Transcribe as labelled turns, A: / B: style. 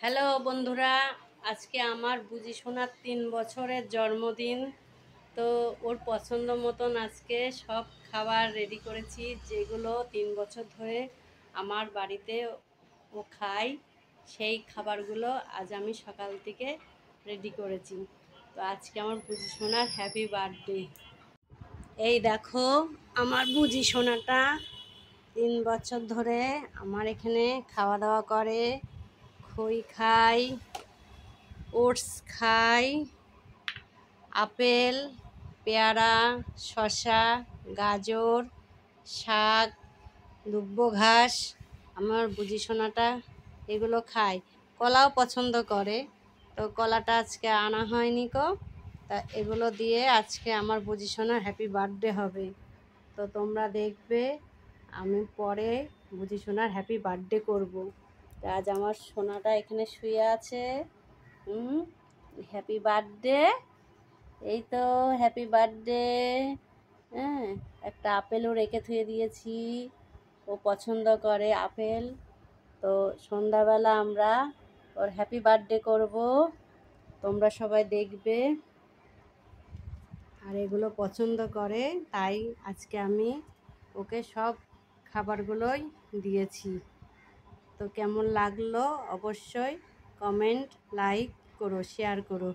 A: Hello বন্ধুরা, আজকে আমার বুঝি সোনার 3 বছরের জন্মদিন। তো ওর পছন্দ মতন আজকে সব খাবার রেডি করেছি, যেগুলো 3 বছর ধরে আমার বাড়িতে ও খায়। সেই খাবারগুলো আজ আমি সকাল থেকে রেডি করেছি। তো আজকে আমার বুঝি সোনার হ্যাপি বার্থডে। এই দেখো, আমার বুঝি সোনাটা 3 বছর ধরে আমার এখানে খাওয়া দাওয়া করে, খই খাই, ওটস খাই, আপেল, পেয়ারা, শসা, গাজর, শাক, দুব্বো ঘাস। আমার বুঝি সোনাটা এগুলো খায়। কলাও পছন্দ করে, তো কলাটা আজকে আনা হয়নি কো। তা এগুলো দিয়ে আজকে আমার বুঝি সোনার হ্যাপি বার্থডে হবে। তো তোমরা দেখবে, আমি পরে বুঝি সোনার হ্যাপি বার্থডে করবো। আজ আমার সোনাটা এখানে শুয়ে আছে। Happy birthday. এই তো হ্যাপি বার্থডে। হ্যাঁ, একটা আপেলও রেখে থুয়ে দিয়েছি, ও পছন্দ করে আপেল। তো সন্ধ্যাবেলা আমরা ওর হ্যাপি বার্থডে করব, তোমরা সবাই দেখবে। আর এগুলো পছন্দ করে, তাই আজকে আমি ওকে সব খাবারগুলোই দিয়েছি। তো কেমন লাগলো অবশ্যই কমেন্ট, লাইক করো, শেয়ার করো।